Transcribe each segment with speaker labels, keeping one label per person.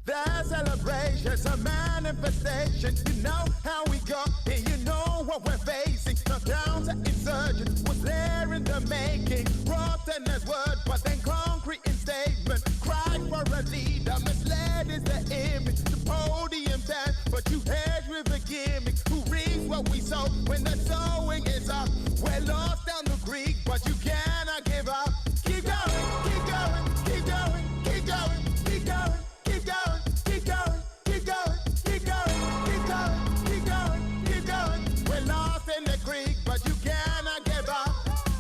Speaker 1: The celebration's a manifestation. You know how we go, and you know what we're facing. The counter insurgent was there in the making. Rotten as word, but then concrete in statement. Cry for a leader, misled is the image. The podium dance, but you hedge with a gimmick. Who reads what we sow when the sowing is up? We're lost down the creek, but you cannot give up. Keep going, keep going, keep going, keep going, keep going. Keep going, keep going, keep going, keep going, keep going, keep going, keep going. We're lost in the creek, but you cannot give up.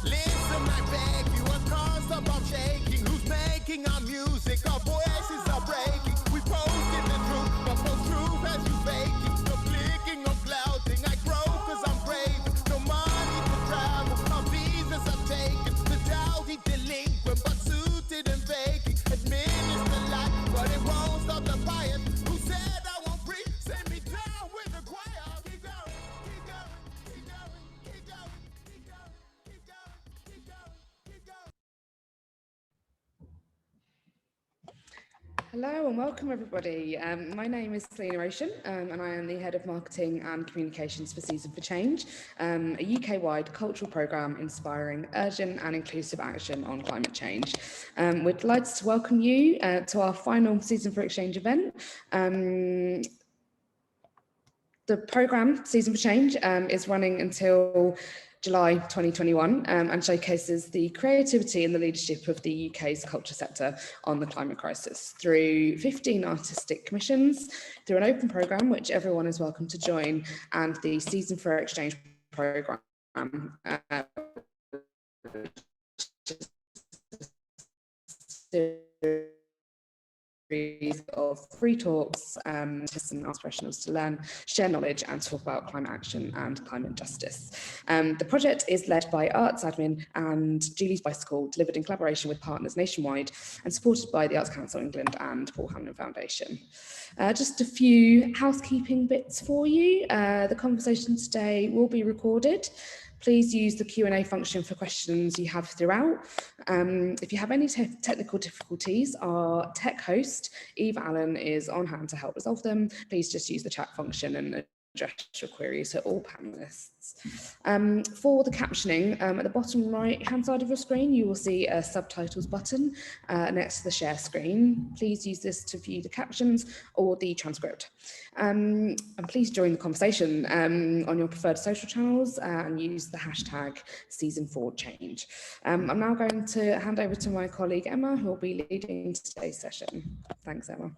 Speaker 1: Listen, I beg you, a concept of shaking. Who's making our music? Our voices are breaking. We posted the truth, but no truth as you faking. No clicking, no clouding. I grow cause I'm brave. No money to travel, our visas are taken. The dowdy delinquent, but suited and faking. Administer life, but it won't stop the fire. Who said I won't breathe? Send me down with the choir. Keep going, keep going, keep going, keep going, keep going, keep going, keep going, keep going.
Speaker 2: Hello and welcome everybody. My name is Selena Ocean and I am the Head of Marketing and Communications for Season for Change, a UK-wide cultural programme inspiring urgent and inclusive action on climate change. We're delighted to welcome you to our final Season for Exchange event. The programme, Season for Change, is running until July 2021 and showcases the creativity and the leadership of the UK's culture sector on the climate crisis through 15 artistic commissions, through an open programme which everyone is welcome to join, and the Season for Exchange programme. Of free talks, just and ask professionals to learn, share knowledge and talk about climate action and climate justice. The project is led by Arts Admin and Julie's Bicycle, delivered in collaboration with partners nationwide and supported by the Arts Council England and Paul Hamlin Foundation. Just a few housekeeping bits for you. The conversation today will be recorded. Please use the Q&A function for questions you have throughout. If you have any technical difficulties, our tech host, Eve Allen, is on hand to help resolve them. Please just use the chat function and address your queries to all panelists. For the captioning, at the bottom right-hand side of your screen, you will see a subtitles button next to the share screen. Please use this to view the captions or the transcript. And please join the conversation on your preferred social channels and use the hashtag Season4Change. I'm now going to hand over to my colleague Emma, who will be leading today's session. Thanks, Emma.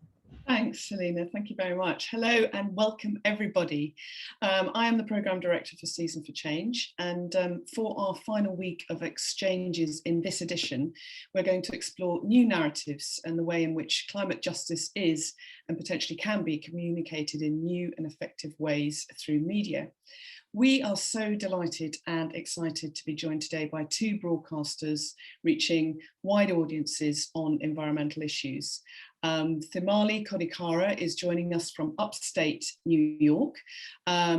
Speaker 3: Thanks, Selena. Thank you very much. Hello and welcome everybody. I am the Programme Director for Season for Change, and for our final week of exchanges in this edition, we're going to explore new narratives and the way in which climate justice is and potentially can be communicated in new and effective ways through media. We are so delighted and excited to be joined today by two broadcasters reaching wide audiences on environmental issues. Themali Kodikara is joining us from upstate New York.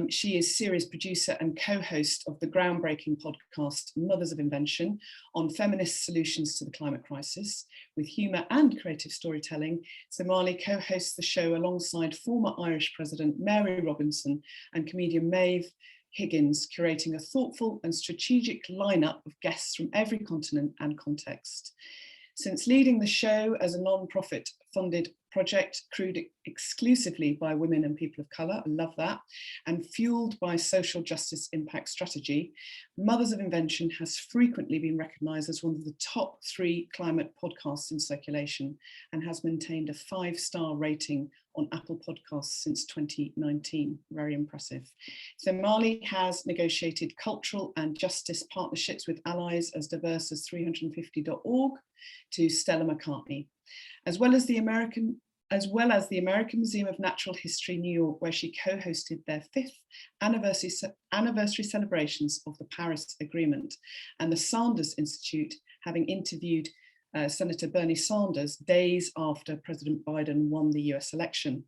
Speaker 3: She is series producer and co-host of the groundbreaking podcast Mothers of Invention on feminist solutions to the climate crisis. With humour and creative storytelling, Themali co-hosts the show alongside former Irish President Mary Robinson and comedian Maeve Higgins, curating a thoughtful and strategic lineup of guests from every continent and context. Since leading the show as a non-profit funded project crewed exclusively by women and people of colour, I love that, and fueled by social justice impact strategy, Mothers of Invention has frequently been recognised as one of the top 3 climate podcasts in circulation and has maintained a 5-star rating on Apple Podcasts since 2019. Very impressive. Themali has negotiated cultural and justice partnerships with allies as diverse as 350.org to Stella McCartney, as well as the American Museum of Natural History, New York, where she co-hosted their 5th anniversary celebrations of the Paris Agreement, and the Sanders Institute, having interviewed Senator Bernie Sanders days after President Biden won the US election.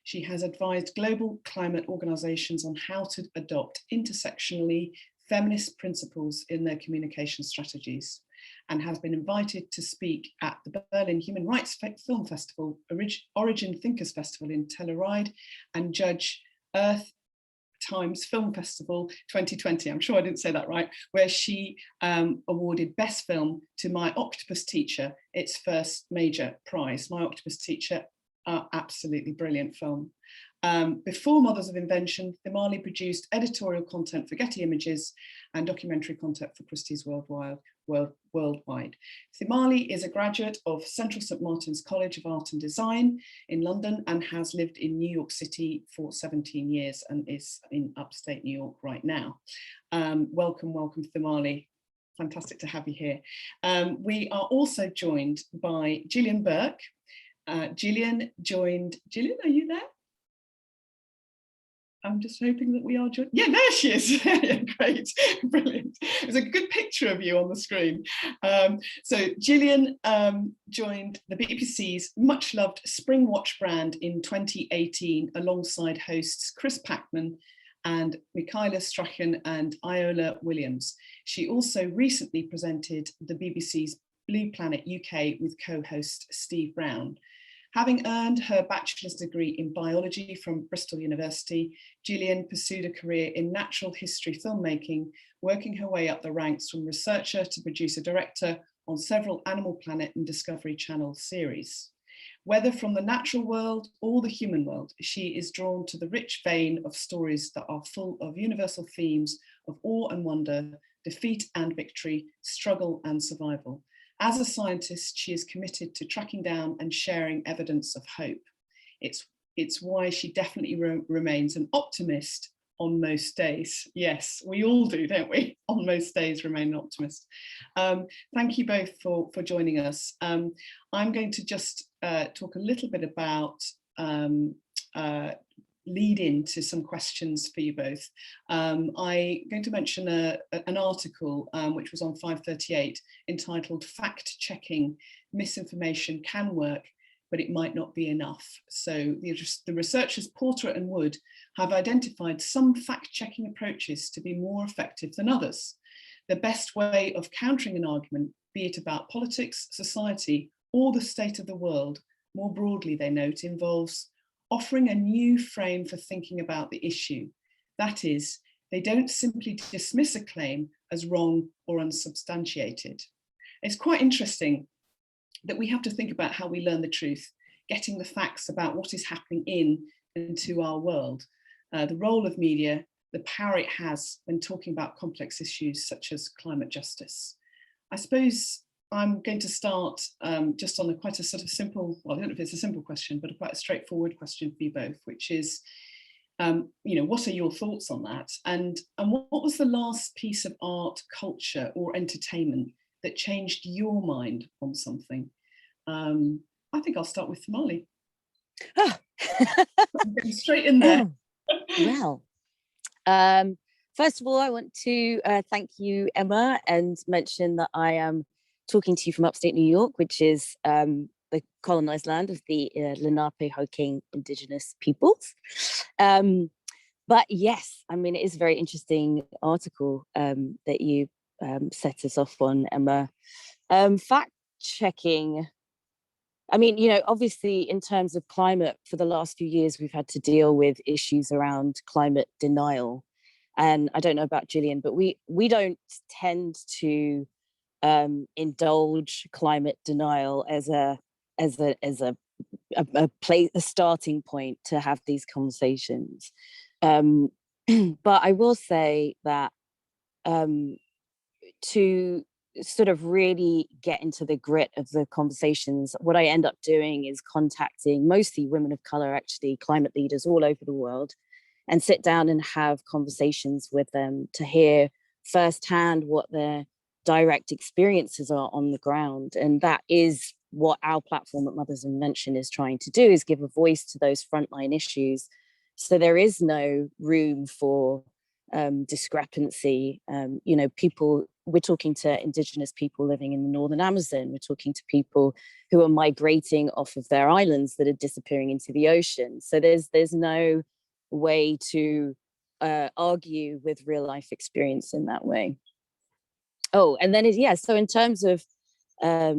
Speaker 3: She has advised global climate organizations on how to adopt intersectionally feminist principles in their communication strategies. and has been invited to speak at the Berlin Human Rights Film Festival, Origin Thinkers Festival in Telluride, and judge Earth Times Film Festival 2020, I'm sure I didn't say that right, where she awarded Best Film to My Octopus Teacher, its first major prize. My Octopus Teacher, absolutely brilliant film. Before Mothers of Invention, Thimali produced editorial content for Getty Images and documentary content for Christie's Worldwide. Thimali is a graduate of Central St Martin's College of Art and Design in London and has lived in New York City for 17 years and is in upstate New York right now. Welcome, welcome Thimali. Fantastic to have you here. We are also joined by Gillian Burke. Gillian, are you there? I'm just hoping that we are joined. Yeah, there she is. Great, brilliant. There's a good picture of you on the screen. So Gillian joined the BBC's much loved Spring Watch brand in 2018 alongside hosts Chris Packman and Michaela Strachan and Iola Williams. She also recently presented the BBC's Blue Planet UK with co-host Steve Brown. Having earned her bachelor's degree in biology from Bristol University, Gillian pursued a career in natural history filmmaking, working her way up the ranks from researcher to producer-director on several Animal Planet and Discovery Channel series. Whether from the natural world or the human world, she is drawn to the rich vein of stories that are full of universal themes of awe and wonder, defeat and victory, struggle and survival. As a scientist, she is committed to tracking down and sharing evidence of hope. It's why she definitely remains an optimist on most days. Yes, we all do, don't we? On most days, remain an optimist. Thank you both for joining us. I'm going to just talk a little bit about lead into some questions for you both. I'm going to mention an article which was on 538 entitled "Fact Checking: Misinformation Can Work, but it might not be enough." So the researchers Porter and Wood have identified some fact-checking approaches to be more effective than others. The best way of countering an argument, be it about politics, society, or the state of the world, more broadly, they note, involves offering a new frame for thinking about the issue. That is, they don't simply dismiss a claim as wrong or unsubstantiated. It's quite interesting that we have to think about how we learn the truth, getting the facts about what is happening in and to our world, the role of media, the power it has when talking about complex issues such as climate justice. I suppose I'm going to start just on quite a sort of simple, well, I don't know if it's a simple question, but quite a straightforward question for you both, which is, what are your thoughts on that? And what was the last piece of art, culture, or entertainment that changed your mind on something? I think I'll start with Thimali.
Speaker 4: Oh.
Speaker 3: I'm going straight in there.
Speaker 4: Well, first of all, I want to thank you, Emma, and mention that I am talking to you from upstate New York, which is the colonized land of the Lenape-Hoking indigenous peoples. But yes, I mean, it is a very interesting article that you set us off on, Emma. Fact checking. I mean, obviously in terms of climate, for the last few years, we've had to deal with issues around climate denial. And I don't know about Gillian, but we don't tend to indulge climate denial as a starting point to have these conversations. But I will say that to sort of really get into the grit of the conversations, what I end up doing is contacting mostly women of color, actually, climate leaders all over the world, and sit down and have conversations with them to hear firsthand what their direct experiences are on the ground. And that is what our platform at Mothers of Invention is trying to do, is give a voice to those frontline issues. So there is no room for discrepancy. We're talking to indigenous people living in the northern Amazon. We're talking to people who are migrating off of their islands that are disappearing into the ocean. So there's no way to argue with real life experience in that way. Oh, and then so in terms of a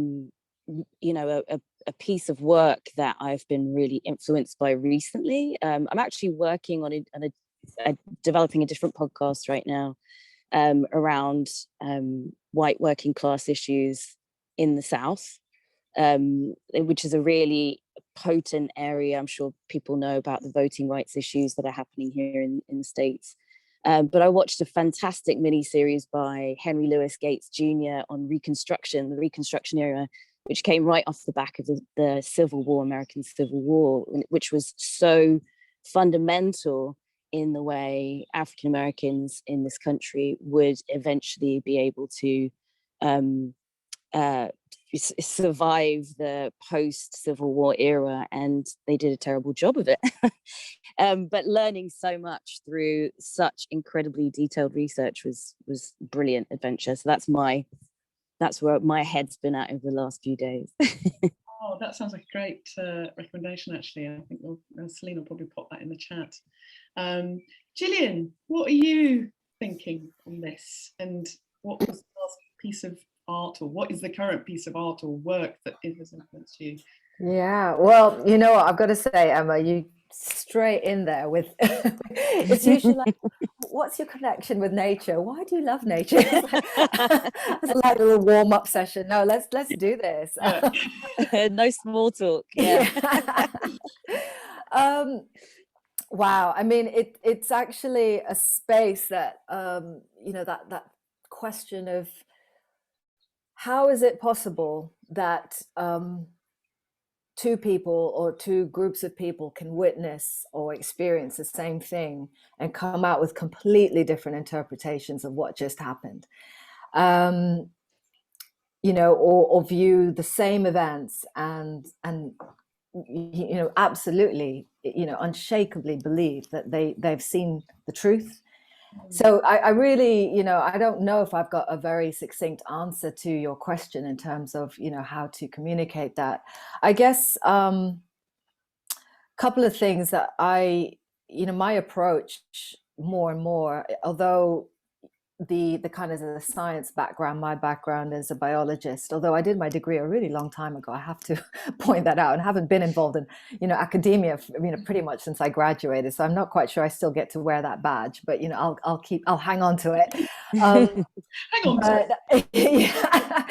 Speaker 4: piece of work that I've been really influenced by recently, I'm actually working on developing a different podcast right now around white working class issues in the South, which is a really potent area. I'm sure people know about the voting rights issues that are happening here in the States. But I watched a fantastic mini-series by Henry Louis Gates Jr. on Reconstruction, the Reconstruction era, which came right off the back of the Civil War, American Civil War, which was so fundamental in the way African Americans in this country would eventually be able to survive the post-Civil War era, and they did a terrible job of it. But learning so much through such incredibly detailed research was brilliant adventure. So that's where my head's been at over the last few days.
Speaker 3: Oh, that sounds like a great recommendation, actually. I think Celine will probably pop that in the chat. Gillian, what are you thinking on this? And what was the last piece of art, or what is the current piece of art or work that has influenced you?
Speaker 5: Yeah, well, you know what, I've got to say, Emma, you straight in there with it's usually like, what's your connection with nature? Why do you love nature? It's like a little warm-up session. No, let's do this.
Speaker 4: No small talk. Yeah.
Speaker 5: Wow, I mean, it's actually a space that that question of how is it possible that two people or two groups of people can witness or experience the same thing and come out with completely different interpretations of what just happened, or view the same events and absolutely, unshakably believe that they've seen the truth. So I really, I don't know if I've got a very succinct answer to your question in terms of, how to communicate that. I guess a couple of things that my approach more and more, although the kind of the science background, my background as a biologist, although I did my degree a really long time ago, I have to point that out, and haven't been involved in academia pretty much since I graduated, so I'm not quite sure I still get to wear that badge, but I'll hang on to it.
Speaker 3: Hang on to
Speaker 5: it. Yeah.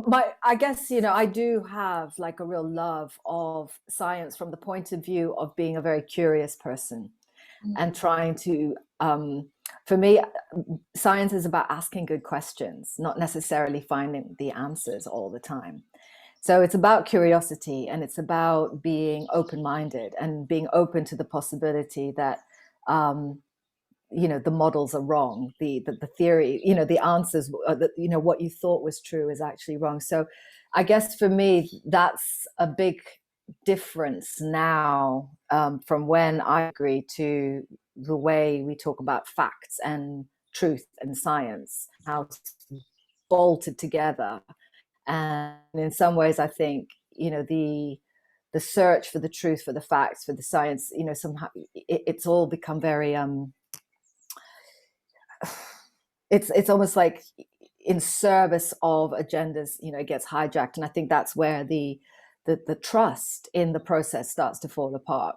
Speaker 5: But I guess I do have like a real love of science from the point of view of being a very curious person and trying to for me, science is about asking good questions, not necessarily finding the answers all the time. So it's about curiosity, and it's about being open-minded and being open to the possibility that, the models are wrong, the theory, the answers, what you thought was true is actually wrong. So I guess for me, that's a big difference now from when I agree to the way we talk about facts and truth and science, how it's bolted together. And in some ways, I think, the search for the truth, for the facts, for the science, somehow it's all become very, it's almost like in service of agendas, it gets hijacked. And I think that's where the trust in the process starts to fall apart.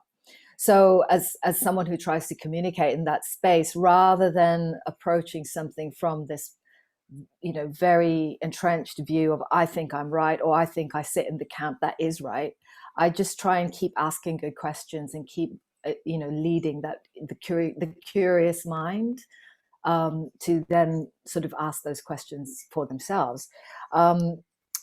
Speaker 5: So as someone who tries to communicate in that space, rather than approaching something from this, very entrenched view of I think I'm right, or I think I sit in the camp that is right, I just try and keep asking good questions and keep, leading that the curious mind to then sort of ask those questions for themselves.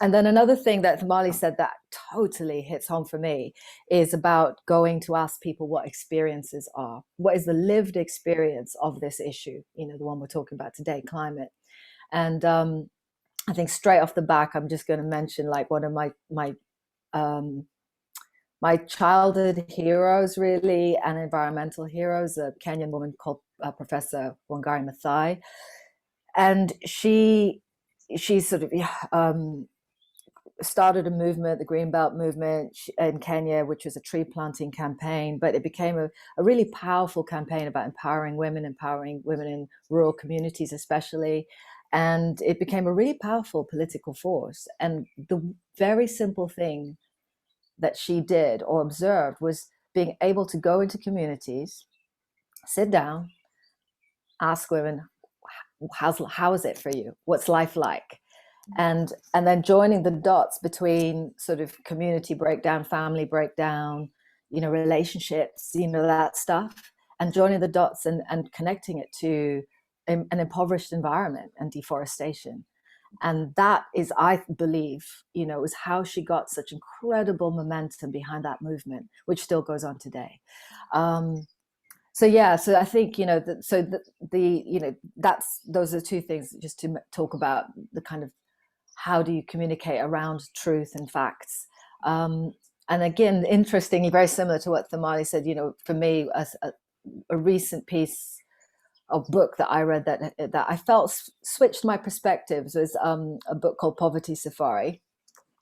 Speaker 5: And then another thing that Thamaali said that totally hits home for me is about going to ask people what experiences are. What is the lived experience of this issue? The one we're talking about today, climate. And I think straight off the back, I'm just going to mention like one of my childhood heroes, really, and environmental heroes, a Kenyan woman called Professor Wangari Maathai. And she sort of started a movement, the Greenbelt movement in Kenya, which was a tree planting campaign, but it became a really powerful campaign about empowering women in rural communities especially. And it became a really powerful political force. And the very simple thing that she did or observed was being able to go into communities, sit down, ask women, how is it for you? What's life like? And then joining the dots between sort of community breakdown, family breakdown, relationships, that stuff, and joining the dots and connecting it to an impoverished environment and deforestation. And that is, I believe, was how she got such incredible momentum behind that movement, which still goes on today. So I think those are two things, just to talk about the kind of how do you communicate around truth and facts. And again, interestingly, very similar to what Thumali said, for me, a recent piece of book that I read that I felt switched my perspectives was a book called Poverty Safari.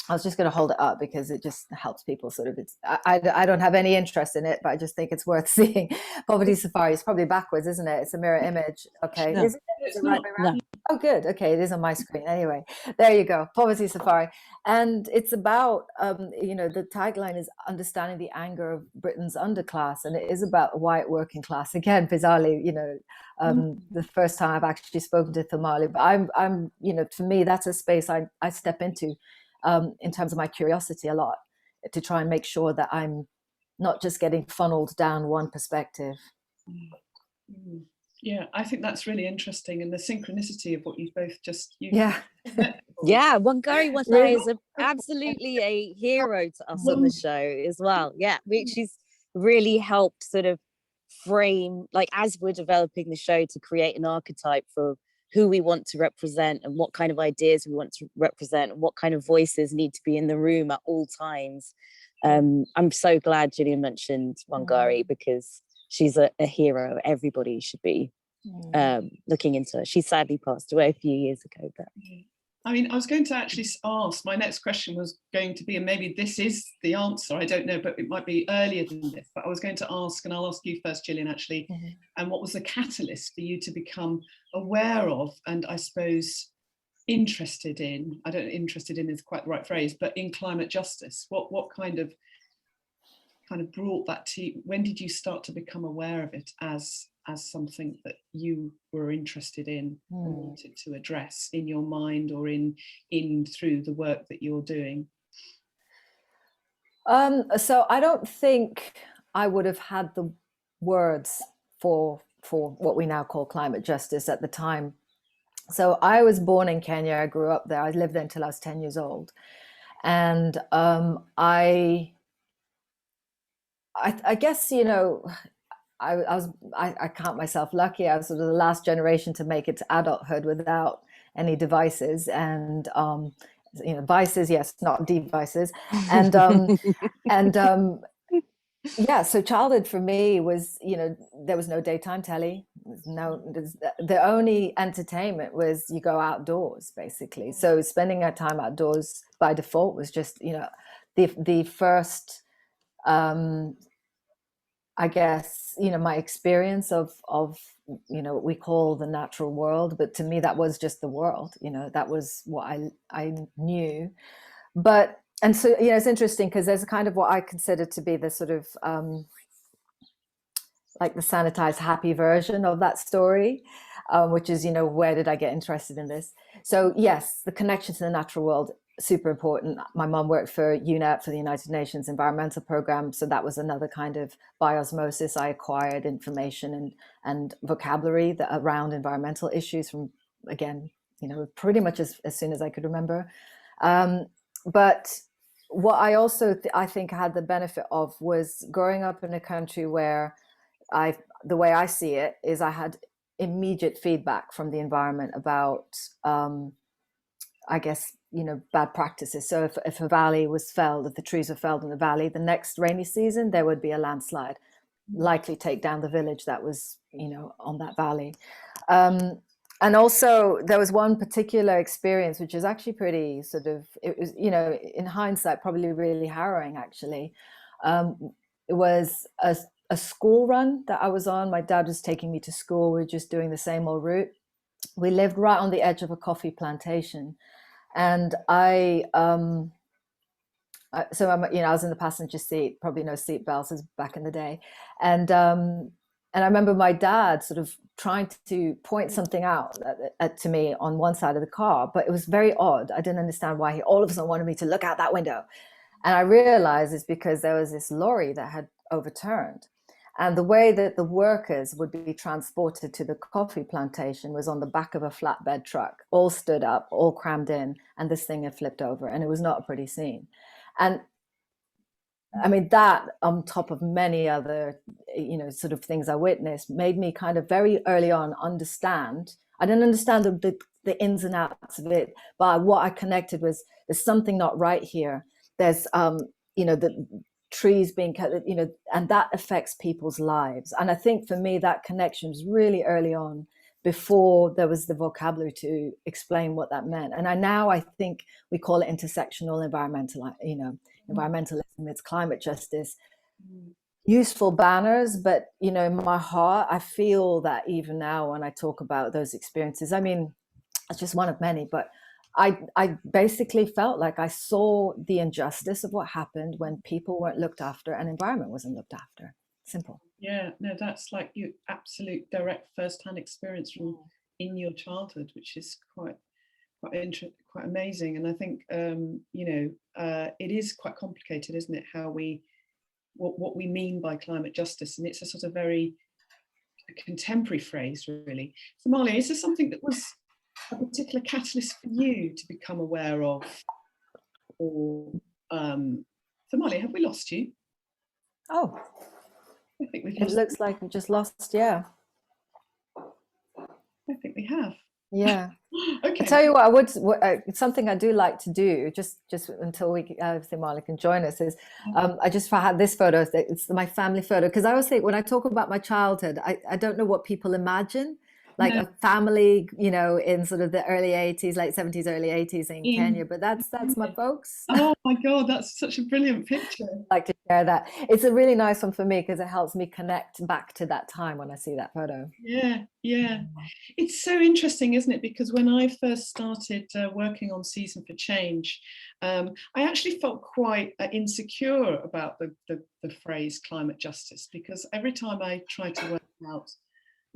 Speaker 5: I was just going to hold it up because it just helps people sort of, I don't have any interest in it, but I just think it's worth seeing. Poverty Safari is probably backwards, isn't it? It's a mirror image. Okay.
Speaker 4: No,
Speaker 5: Is it right way around? No. Oh, good. Okay. It is on my screen. Anyway, there you go. Poverty Safari. And it's about, the tagline is understanding the anger of Britain's underclass. And it is about a white working class. Again, bizarrely, the first time I've actually spoken to Thumali, but I'm, for me, that's a space I step into. In terms of my curiosity a lot, to try and make sure that I'm not just getting funneled down one perspective.
Speaker 3: Yeah, I think that's really interesting, and the synchronicity of what you've both just used.
Speaker 5: Yeah.
Speaker 4: Yeah, Wangari Maathai is absolutely a hero to us on the show as well. Yeah, which is really helped sort of frame, like, as we're developing the show, to create an archetype for who we want to represent and what kind of ideas we want to represent and what kind of voices need to be in the room at all times. I'm so glad Gillian mentioned Wangari, because she's a hero. Everybody should be looking into her. She sadly passed away a few years ago. But
Speaker 3: I mean, I was going to actually ask, my next question was going to be, and maybe this is the answer, I don't know, but it might be earlier than this, but I was going to ask, and I'll ask you first, Gillian, actually, and what was the catalyst for you to become aware of, and I suppose interested in, I don't know, interested in is quite the right phrase, but in climate justice? What kind of brought that to you? When did you start to become aware of it as something that you were interested in and wanted to address in your mind, or in through the work that you're doing?
Speaker 5: So I don't think I would have had the words for what we now call climate justice at the time. So I was born in Kenya. I grew up there. I lived there until I was 10 years old. And I guess, I count myself lucky. I was sort of the last generation to make it to adulthood without any devices, and vices, yes, not devices, and yeah. So childhood for me was, there was no daytime telly. The only entertainment was you go outdoors, basically. So spending our time outdoors by default was just, the first. I guess, my experience of what we call the natural world, but to me that was just the world. That was what I knew. And so it's interesting, because there's a kind of what I consider to be the sort of like the sanitized happy version of that story, which is, where did I get interested in this? So yes, the connection to the natural world, super important. My mom worked for UNEP, for the United Nations Environmental Programme, so that was another kind of by osmosis. I acquired information and vocabulary around environmental issues from, again, pretty much as soon as I could remember. But what I also I think I had the benefit of was growing up in a country where the way I see it is I had immediate feedback from the environment about I guess, bad practices. So if a valley was felled, if the trees were felled in the valley, the next rainy season, there would be a landslide, likely take down the village that was, on that valley. And also there was one particular experience, which is actually pretty sort of, it was, in hindsight, probably really harrowing, actually. It was a school run that I was on. My dad was taking me to school. We were just doing the same old route. we lived right on the edge of a coffee plantation, and I was in the passenger seat, probably no seat belts as back in the day, and I remember my dad sort of trying to point something out to me on one side of the car, but it was very odd. I didn't understand why he all of a sudden wanted me to look out that window, and I realized it's because there was this lorry that had overturned. And the way that the workers would be transported to the coffee plantation was on the back of a flatbed truck, all stood up, all crammed in, and this thing had flipped over, and it was not a pretty scene. And I mean, that on top of many other, sort of things I witnessed made me kind of very early on understand. I didn't understand the ins and outs of it, but what I connected was there's something not right here. There's, the trees being cut, and that affects people's lives. And I think for me, that connection was really early on, before there was the vocabulary to explain what that meant. And I think we call it intersectional environmentalism, it's climate justice. Useful banners, but in my heart, I feel that even now when I talk about those experiences, I mean, it's just one of many, but I basically felt like I saw the injustice of what happened when people weren't looked after and environment wasn't looked after. Simple.
Speaker 3: Yeah, no, that's like your absolute direct first-hand experience from in your childhood, which is quite amazing. And I think it is quite complicated, isn't it? What we mean by climate justice, and it's a sort of very contemporary phrase, really. So, Marley, is there something that was a particular catalyst for you to become aware of? Or so, Marley, have we lost you?
Speaker 5: Oh,
Speaker 3: I think we've
Speaker 5: it looks like we just lost. Yeah,
Speaker 3: I think we have.
Speaker 5: Yeah.
Speaker 3: Okay.
Speaker 5: I tell you what, something I do like to do, just until Marley can join us, is I just had this photo. It's my family photo, because I always think when I talk about my childhood, I don't know what people imagine, like a family, in sort of the early 80s, late 70s, early 80s in Kenya. But that's my folks.
Speaker 3: Oh my God, that's such a brilliant picture.
Speaker 5: I like to share that. It's a really nice one for me because it helps me connect back to that time when I see that photo.
Speaker 3: Yeah. It's so interesting, isn't it? Because when I first started working on Season for Change, I actually felt quite insecure about the phrase climate justice, because every time I tried to work out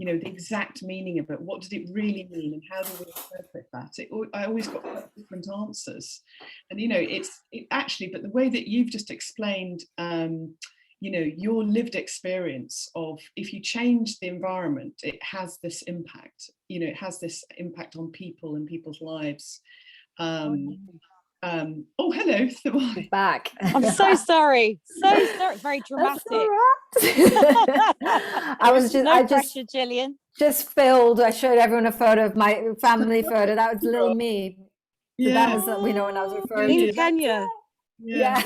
Speaker 3: the exact meaning of it, what did it really mean, and how do we interpret that? I always got different answers, and but the way that you've just explained, your lived experience of, if you change the environment, it has this impact. It has this impact on people and people's lives. Oh, hello, Thamali.
Speaker 5: Back.
Speaker 4: I'm so sorry. Very dramatic.
Speaker 5: Pressure,
Speaker 4: Gillian.
Speaker 5: Just filmed. I showed everyone a photo of my family photo. That was little me. So that was when I was referring to
Speaker 4: Kenya.
Speaker 5: Yeah.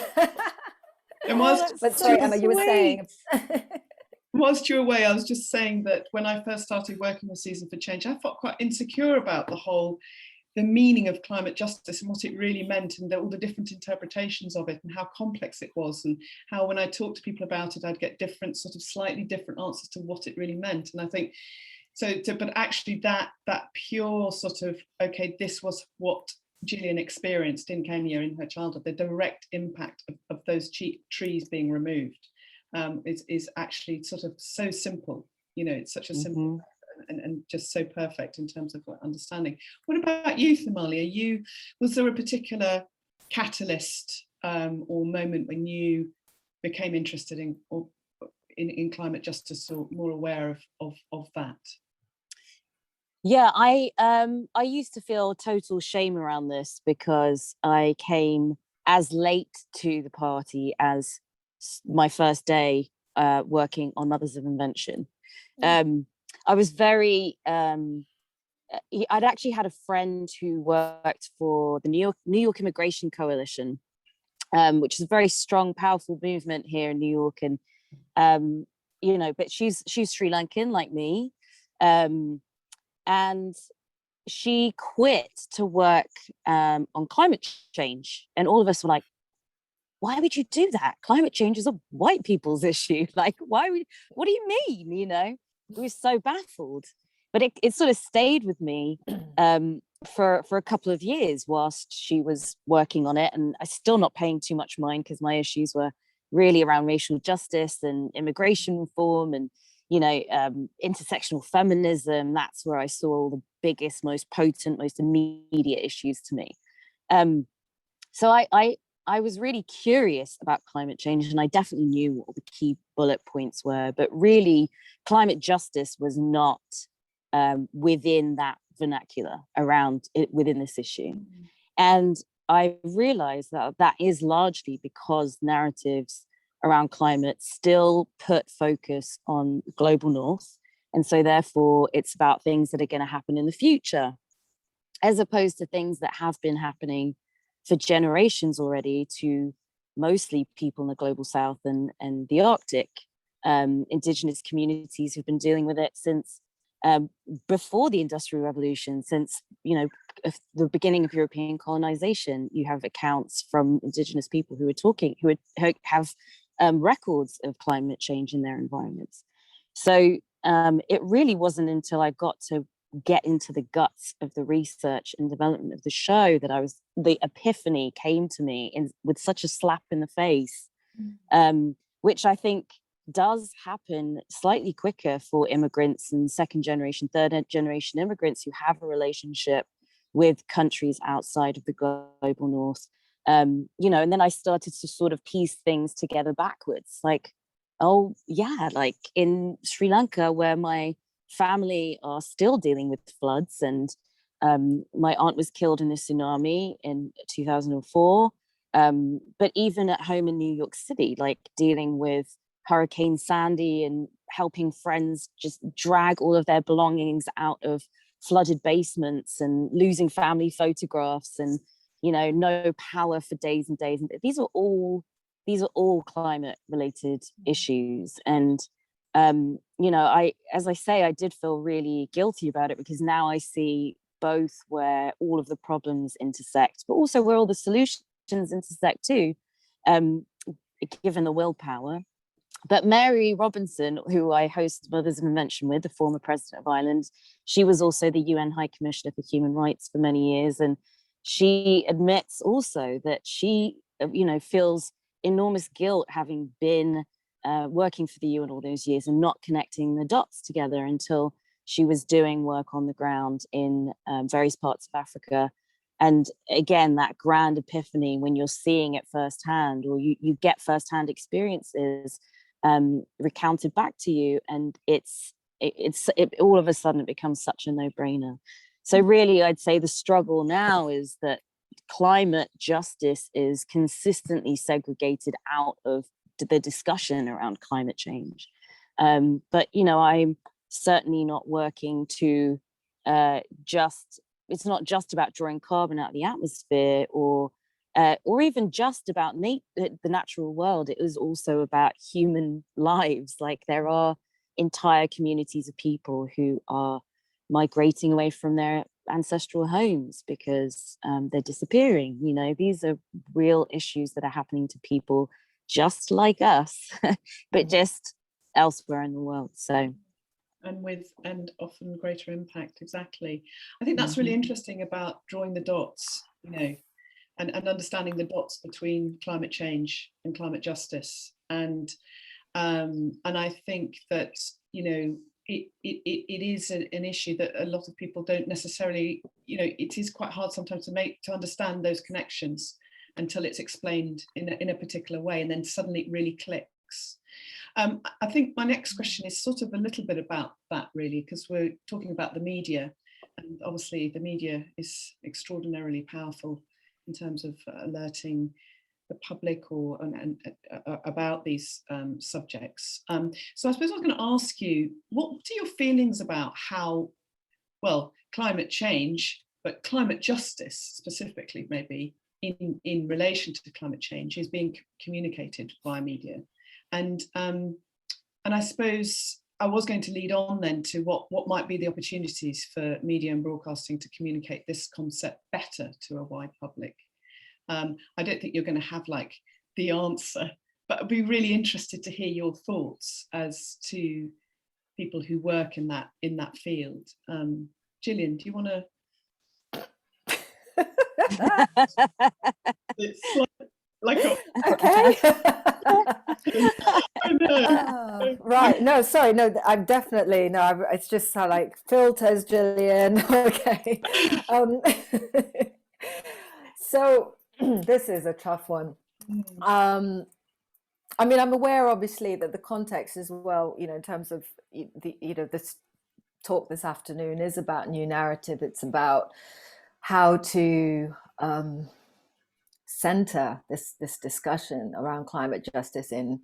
Speaker 3: But
Speaker 5: sorry, Emma, you were saying.
Speaker 3: Whilst you were away, I was just saying that when I first started working with Season for Change, I felt quite insecure about the meaning of climate justice and what it really meant, and all the different interpretations of it, and how complex it was, and how when I talked to people about it, I'd get slightly different answers to what it really meant. And I think but actually that pure sort of, okay, this was what Gillian experienced in Kenya in her childhood, the direct impact of those trees being removed, is actually sort of so simple. It's such a simple and just so perfect in terms of understanding. What about you, Thamali? Was there a particular catalyst or moment when you became interested in climate justice, or more aware of that?
Speaker 4: Yeah, I used to feel total shame around this, because I came as late to the party as my first day working on Mothers of Invention. I was very, I'd actually had a friend who worked for the New York Immigration Coalition, which is a very strong, powerful movement here in New York. And, but she's Sri Lankan like me. And she quit to work on climate change. And all of us were like, why would you do that? Climate change is a white people's issue. Like, what do you mean? We were so baffled. but it sort of stayed with me for a couple of years whilst she was working on it, and I still not paying too much mind because my issues were really around racial justice and immigration reform and intersectional feminism. That's where I saw all the biggest, most potent, most immediate issues to me. So I was really curious about climate change, and I definitely knew what the key bullet points were, but really climate justice was not within that vernacular around it, within this issue. And I realized that that is largely because narratives around climate still put focus on global north. And so therefore it's about things that are going to happen in the future, as opposed to things that have been happening for generations already to mostly people in the global south and the Arctic, indigenous communities who've been dealing with it since before the Industrial Revolution, since the beginning of European colonization. You have accounts from indigenous people who have records of climate change in their environments. So it really wasn't until I got to get into the guts of the research and development of the show that the epiphany came to me with such a slap in the face, which I think does happen slightly quicker for immigrants and second generation, third generation immigrants who have a relationship with countries outside of the global north. And then I started to sort of piece things together backwards, like, oh yeah, like in Sri Lanka, where my family are still dealing with floods, and my aunt was killed in a tsunami in 2004. But even at home in New York City, like dealing with Hurricane Sandy and helping friends just drag all of their belongings out of flooded basements and losing family photographs and, no power for days and days. And these are all climate related issues. And, as I say, I did feel really guilty about it, because now I see both where all of the problems intersect, but also where all the solutions intersect too, given the willpower. But Mary Robinson, who I host Mothers of Invention with, the former president of Ireland, she was also the UN High Commissioner for Human Rights for many years. And she admits also that she, feels enormous guilt having been working for the UN all those years and not connecting the dots together until she was doing work on the ground in various parts of Africa. And again, that grand epiphany when you're seeing it firsthand, or you get firsthand experiences recounted back to you, and it all of a sudden it becomes such a no-brainer. So really, I'd say the struggle now is that climate justice is consistently segregated out of the discussion around climate change. But I'm certainly not working to it's not just about drawing carbon out of the atmosphere or even just about the natural world. It is also about human lives. Like, there are entire communities of people who are migrating away from their ancestral homes because they're disappearing. These are real issues that are happening to people just like us, but just elsewhere in the world. So,
Speaker 3: and often greater impact. Exactly. I think that's really interesting about drawing the dots, and understanding the dots between climate change and climate justice. And I think that, it is an issue that a lot of people don't necessarily, it is quite hard sometimes to understand those connections until it's explained in a particular way, and then suddenly it really clicks. I think my next question is sort of a little bit about that, really, because we're talking about the media, and obviously the media is extraordinarily powerful in terms of alerting the public about these subjects. So I suppose I was going to ask you, what are your feelings about how, climate change, but climate justice specifically, maybe in relation to climate change, is being communicated via media? And I suppose I was going to lead on then to what might be the opportunities for media and broadcasting to communicate this concept better to a wide public. I don't think you're going to have the answer, but I'd be really interested to hear your thoughts as to people who work in that field. Gillian, do you want to? It's like
Speaker 5: Okay.
Speaker 3: I know.
Speaker 5: Right. No, sorry. No, I'm definitely no. It's just how like filters, Gillian. Okay. So this is a tough one. I mean, I'm aware, obviously, that the context as well, in terms of this talk this afternoon is about new narrative. It's about how to center this discussion around climate justice in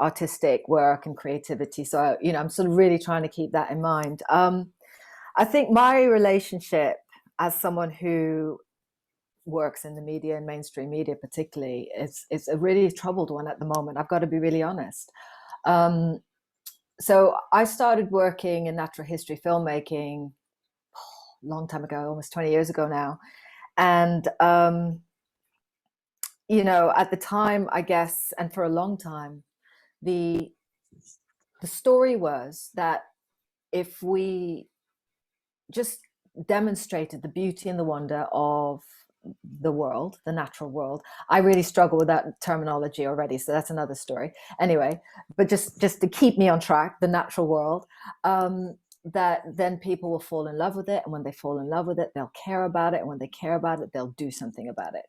Speaker 5: artistic work and creativity. So, I'm sort of really trying to keep that in mind. I think my relationship as someone who works in the media and mainstream media particularly is a really troubled one at the moment. I've got to be really honest. So I started working in natural history filmmaking a long time ago, almost 20 years ago now. And, at the time, I guess, and for a long time, the story was that if we just demonstrated the beauty and the wonder of the world, the natural world. I really struggle with that terminology already, so that's another story. Anyway, but just to keep me on track, the natural world, that then people will fall in love with it, and when they fall in love with it, they'll care about it, and when they care about it, they'll do something about it.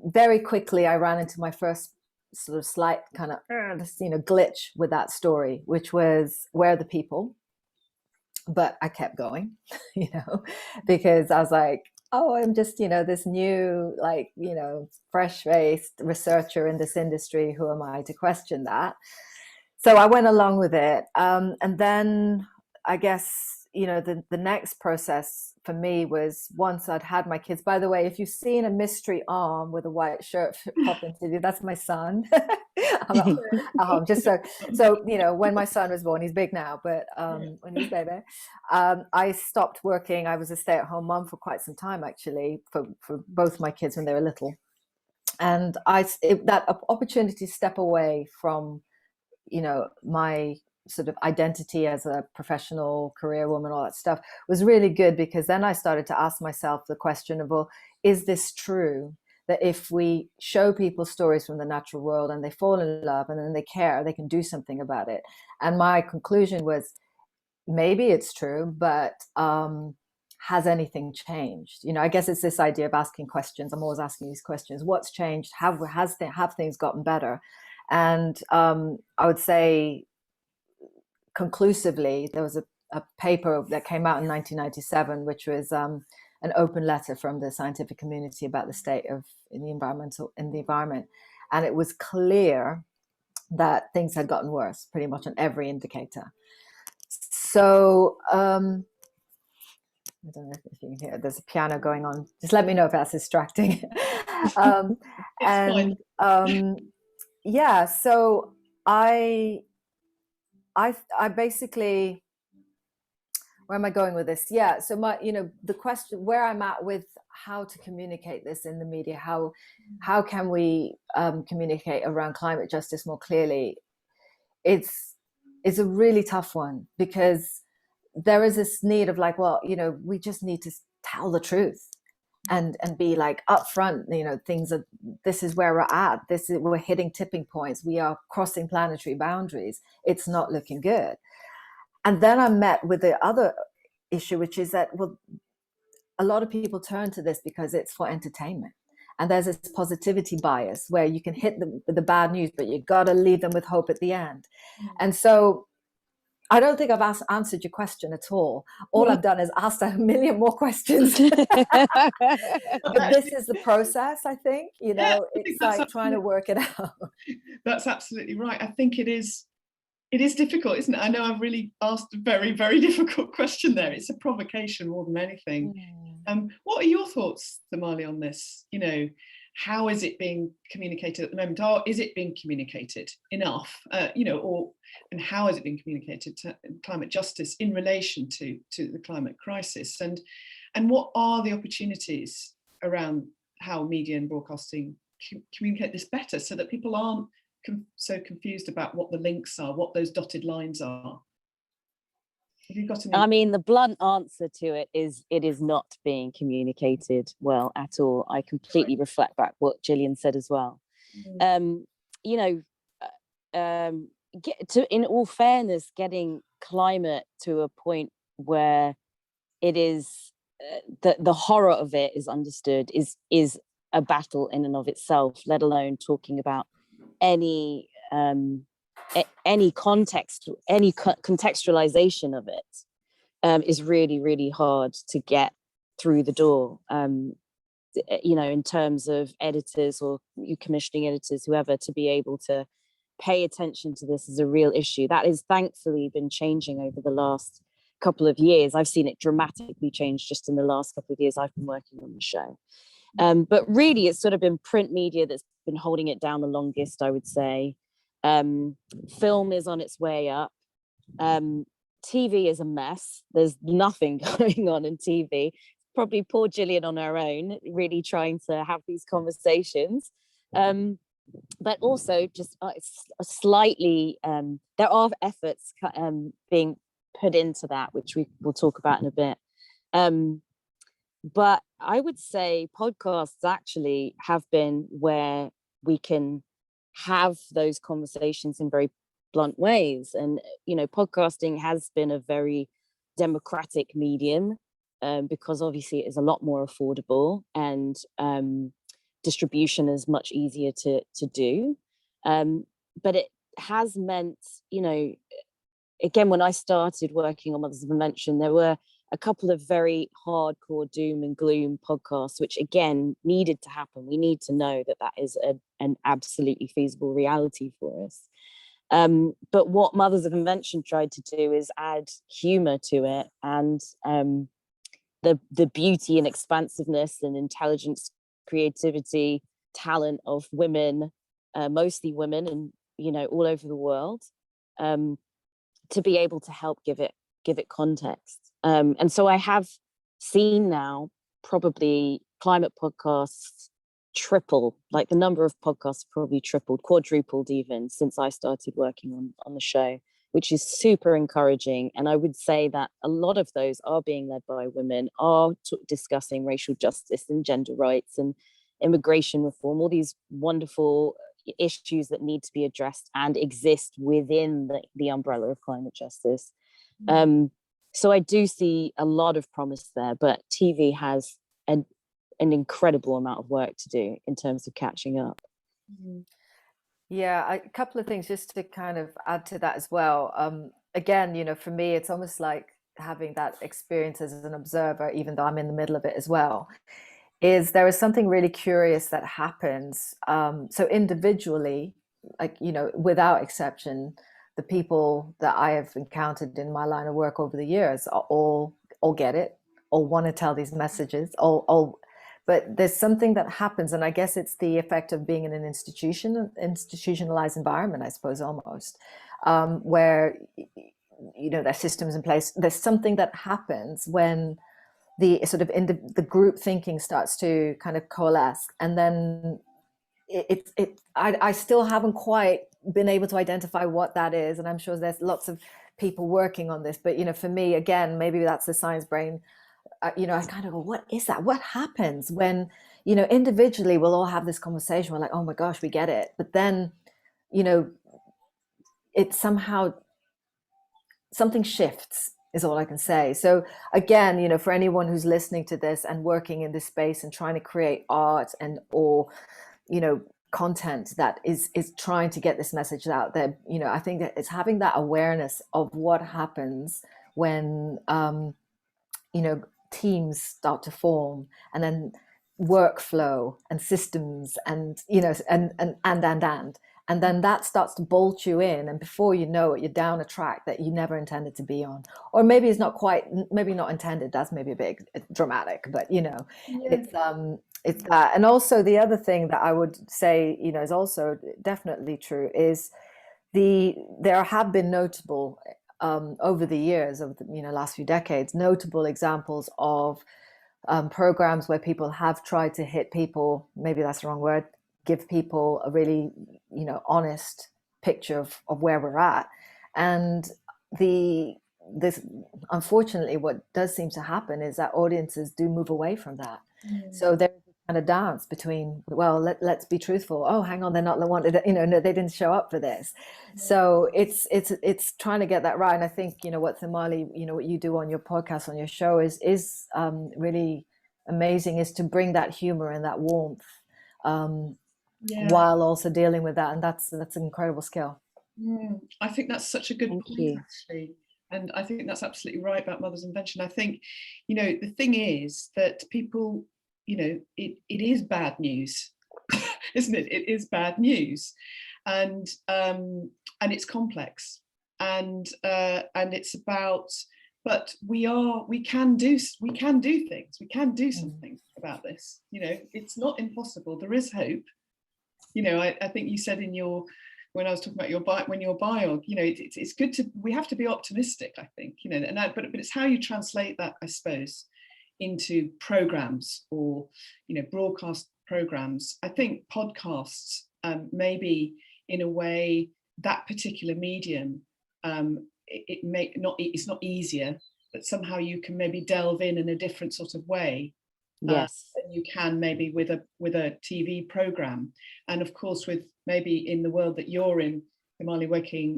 Speaker 5: Very quickly, I ran into my first sort of slight kind of glitch with that story, which was where are the people? But I kept going, because I was like, oh, I'm just, this new, fresh-faced researcher in this industry. Who am I to question that? So I went along with it. And then I guess, the next process for me was once I'd had my kids. By the way, if you've seen a mystery arm with a white shirt pop into you, that's my son. I'm at home. Just so when my son was born, he's big now, but when he was baby, I stopped working. I was a stay-at-home mom for quite some time, actually, for both my kids when they were little. And that opportunity to step away from, my sort of identity as a professional career woman, all that stuff, was really good, because then I started to ask myself the question of, well, is this true? That if we show people stories from the natural world and they fall in love and then they care, they can do something about it. And my conclusion was, maybe it's true, but has anything changed? I guess it's this idea of asking questions. I'm always asking these questions. What's changed? Have things gotten better? And I would say conclusively, there was a paper that came out in 1997, which was an open letter from the scientific community about the state of the environment. And it was clear that things had gotten worse pretty much on every indicator. So I don't know if you can hear, there's a piano going on. Just let me know if that's distracting. Yeah, so I basically, where am I going with this? Yeah, so the question where I'm at with how to communicate this in the media, how can we communicate around climate justice more clearly? It's a really tough one, because there is this need of we just need to tell the truth and be upfront. This is where we're at. We're hitting tipping points. We are crossing planetary boundaries. It's not looking good. And then I'm met with the other issue, which is that, well, a lot of people turn to this because it's for entertainment. And there's this positivity bias where you can hit them with the bad news, but you got to leave them with hope at the end. And so I don't think I've answered your question at all. All I've done is asked a million more questions. But this is the process, I think. It's like trying to work it out.
Speaker 3: That's absolutely right. I think it is difficult, isn't it? I know I've really asked a very, very difficult question there. It's a provocation more than anything. What are your thoughts, Themali, on this? How is it being communicated at the moment? Is it being communicated enough? And how is it being communicated to climate justice in relation to the climate crisis? And what are the opportunities around how media and broadcasting communicate this better, so that people aren't so confused about what the links are, what those dotted lines are? Have you got any?
Speaker 4: I mean, the blunt answer to it is not being communicated well at all. I completely reflect back what Gillian said as well. You know, in all fairness, getting climate to a point where it is the horror of it is understood is a battle in and of itself, let alone talking about any context, any contextualization of it is really, really hard to get through the door. You know, in terms of editors or you commissioning editors, whoever, to be able to pay attention to this is a real issue. That has thankfully been changing over the last couple of years. I've seen it dramatically change just in the last couple of years I've been working on the show. But really, it's sort of been print media that's been holding it down the longest, I would say. Film is on its way up. TV is a mess. There's nothing going on in TV. Probably poor Gillian on her own, really trying to have these conversations. But also just slightly, there are efforts being put into that, which we will talk about in a bit. But I would say podcasts actually have been where we can have those conversations in very blunt ways. And, you know, podcasting has been a very democratic medium because obviously it is a lot more affordable and distribution is much easier to do. But it has meant, you know, again, when I started working on Mothers of Invention, there were a couple of very hardcore doom and gloom podcasts, which again needed to happen. We need to know that that is an absolutely feasible reality for us. But what Mothers of Invention tried to do is add humor to it and the beauty and expansiveness and intelligence, creativity, talent of women, mostly women, and you know, all over the world, to be able to help give it context. And so I have seen now probably climate podcasts triple, like the number of podcasts probably tripled, quadrupled even since I started working on the show, which is super encouraging. And I would say that a lot of those are being led by women, are discussing racial justice and gender rights and immigration reform, all these wonderful issues that need to be addressed and exist within the umbrella of climate justice. So I do see a lot of promise there, but TV has an incredible amount of work to do in terms of catching up.
Speaker 5: Yeah, a couple of things just to kind of add to that as well. Again, you know, for me, it's almost like having that experience as an observer, even though I'm in the middle of it as well, is there is something really curious that happens. So individually, like, you know, without exception, the people that I have encountered in my line of work over the years are all get it, all want to tell these messages, but there's something that happens, and I guess it's the effect of being in an institutionalized environment, I suppose, almost, where, you know, there's systems in place. There's something that happens when the sort of the group thinking starts to kind of coalesce, and then I still haven't quite been able to identify what that is, and I'm sure there's lots of people working on this, but you know, for me, again, maybe that's the science brain. You know, I kind of go, what is that? What happens when, you know, individually we'll all have this conversation, we're like, oh my gosh, we get it, but then, you know, it somehow, something shifts is all I can say. So again, you know, for anyone who's listening to this and working in this space and trying to create art and or, you know, content that is trying to get this message out there, you know, I think that it's having that awareness of what happens when you know, teams start to form, and then workflow and systems, and you know, and then that starts to bolt you in, and before you know it, you're down a track that you never intended to be on. Or maybe it's not quite, maybe not intended, that's maybe a bit dramatic, but you know, it's that. And also the other thing that I would say, you know, is also definitely true is there have been notable over the years, over the, you know, last few decades, notable examples of programs where people have tried to hit people, maybe that's the wrong word, give people a really, honest picture of where we're at. And this unfortunately, what does seem to happen is that audiences do move away from that. So there's kind of dance between, well, let's be truthful. Oh, hang on, they're not the wanted, no, they didn't show up for this. So it's trying to get that right. And I think, what Themali, what you do on your podcast, on your show is really amazing, is to bring that humor and that warmth, while also dealing with that. And that's an incredible skill.
Speaker 3: I think that's such a good
Speaker 4: Thank
Speaker 3: point,
Speaker 4: you.
Speaker 3: actually. And I think that's absolutely right about Mother's Invention. I think, the thing is that people, it is bad news, isn't it? It is bad news, and it's complex, and it's about. But we can do things. We can do something about this. It's not impossible. There is hope. I think you said when I was talking about your bio, it's good we have to be optimistic, I think, but it's how you translate that, I suppose, into programs or, broadcast programs. I think podcasts, maybe in a way, that particular medium, it's not easier, but somehow you can maybe delve in a different sort of way.
Speaker 4: Yes.
Speaker 3: Than you can maybe with a TV program. And of course, with maybe in the world that you're in, Themali,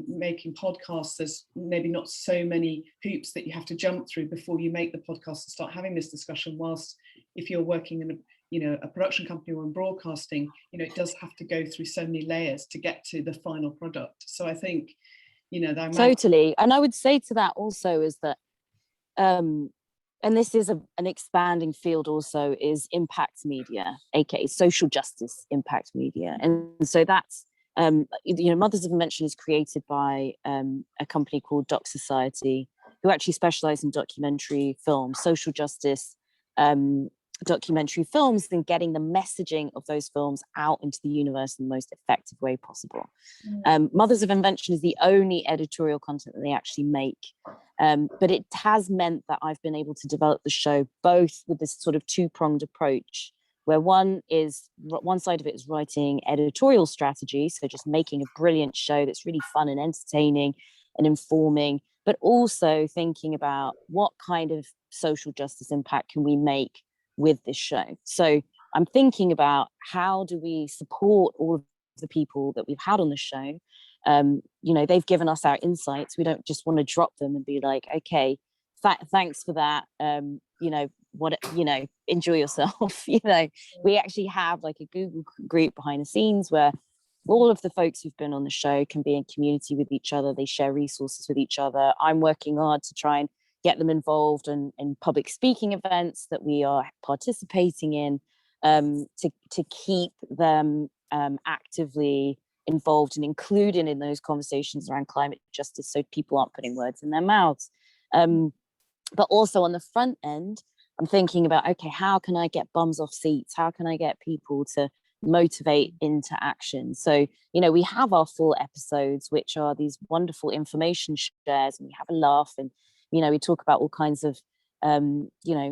Speaker 3: making podcasts, there's maybe not so many hoops that you have to jump through before you make the podcast and start having this discussion. Whilst if you're working in a production company or in broadcasting, it does have to go through so many layers to get to the final product. So I think,
Speaker 4: totally. And I would say to that also is that and this is an expanding field also, is impact media, aka social justice impact media. And so that's Mothers of Invention is created by a company called Doc Society, who actually specialize in documentary films, social justice documentary films, and getting the messaging of those films out into the universe in the most effective way possible. Mothers of Invention is the only editorial content that they actually make. But it has meant that I've been able to develop the show both with this sort of two-pronged approach, where one side of it is writing editorial strategy, so just making a brilliant show that's really fun and entertaining and informing, but also thinking about what kind of social justice impact can we make with this show. So I'm thinking about how do we support all of the people that we've had on the show. They've given us our insights. We don't just want to drop them and be like, okay, thanks for that. Enjoy yourself. We actually have like a Google group behind the scenes where all of the folks who've been on the show can be in community with each other. They share resources with each other. I'm working hard to try and get them involved in public speaking events that we are participating in, to keep them actively involved and included in those conversations around climate justice, so people aren't putting words in their mouths. But also on the front end, I'm thinking about, okay, how can I get bums off seats? How can I get people to motivate into action? So, we have our full episodes, which are these wonderful information shares, and we have a laugh, and, we talk about all kinds of,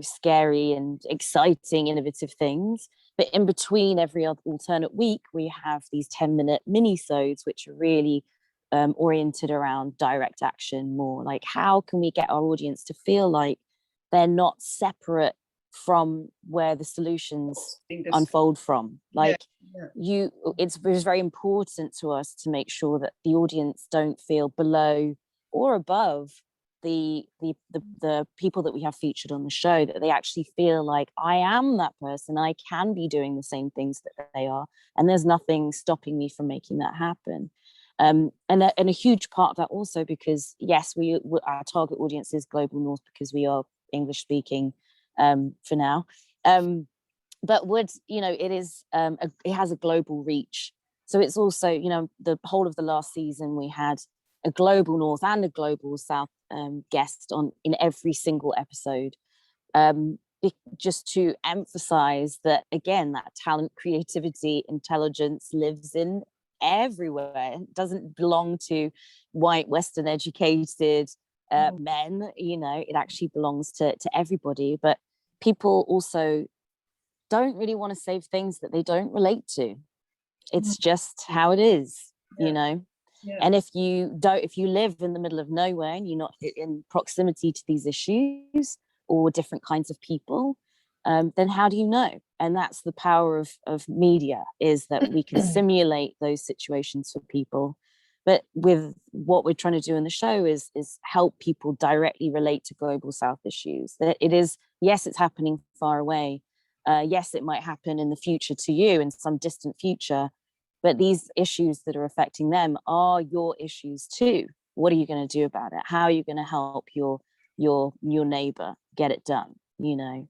Speaker 4: scary and exciting, innovative things. But in between every other alternate week, we have these 10-minute mini-sodes, which are really oriented around direct action, more like how can we get our audience to feel like they're not separate from where the solutions unfold from. It's very important to us to make sure that the audience don't feel below or above the people that we have featured on the show, that they actually feel like, I am that person, I can be doing the same things that they are, and there's nothing stopping me from making that happen. And a huge part of that also, because yes, our target audience is Global North, because we are English speaking for now, but it has a global reach. So it's also, the whole of the last season we had a Global North and a Global South guest in every single episode, just to emphasize that, again, that talent, creativity, intelligence lives in everywhere. It doesn't belong to white, Western educated men. It actually belongs to everybody. But people also don't really want to say things that they don't relate to. It's just how it is,
Speaker 3: Yeah.
Speaker 4: you know.
Speaker 3: Yeah.
Speaker 4: And if you live in the middle of nowhere and you're not in proximity to these issues or different kinds of people, then how do you know? And that's the power of media, is that we can simulate those situations for people. But with what we're trying to do in the show is help people directly relate to global South issues. That it is, yes, it's happening far away. Yes, it might happen in the future to you, in some distant future. But these issues that are affecting them are your issues too. What are you going to do about it? How are you going to help your neighbor get it done? You know.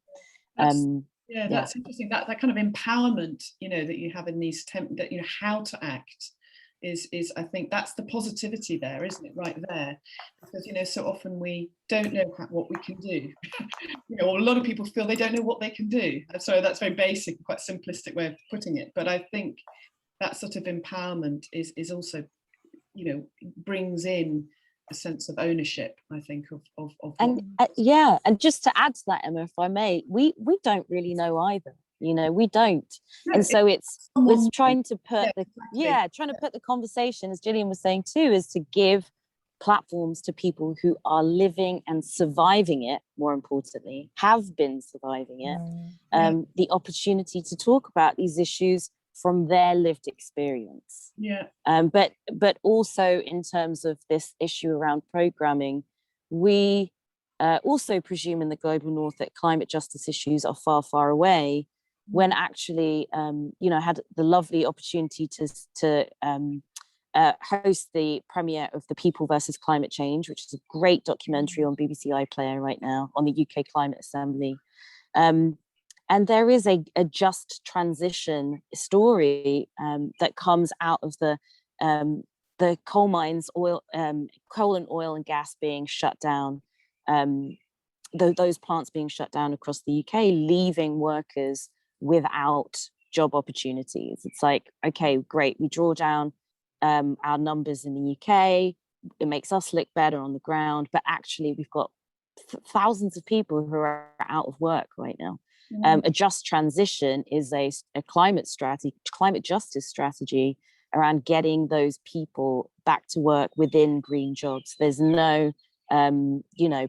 Speaker 3: That's interesting. That kind of empowerment, you know, that you have in these that, you know, how to act is I think that's the positivity there, isn't it? Right there, because, you know, so often we don't know what we can do. You know, a lot of people feel they don't know what they can do. So that's very basic, quite simplistic way of putting it. But I think that sort of empowerment is also, you know, brings in a sense of ownership, I think, of
Speaker 4: and and just to add to that, Emma, if I may, we don't really know either, you know, we don't. And so it's trying to put trying to put the conversation, as Gillian was saying too, is to give platforms to people who are living and surviving it, more importantly, have been surviving it, the opportunity to talk about these issues from their lived experience. But also in terms of this issue around programming, we also presume in the global north that climate justice issues are far, far away, when actually, you know, I had the lovely opportunity to host the premiere of The People versus Climate Change, which is a great documentary on BBC iPlayer right now on the UK Climate Assembly. And there is a just transition story that comes out of the coal mines, coal and oil and gas being shut down, those plants being shut down across the UK, leaving workers without job opportunities. It's like, okay, great, we draw down our numbers in the UK, it makes us look better on the ground, but actually we've got thousands of people who are out of work right now. A just transition is a climate justice strategy around getting those people back to work within green jobs. There's no, you know,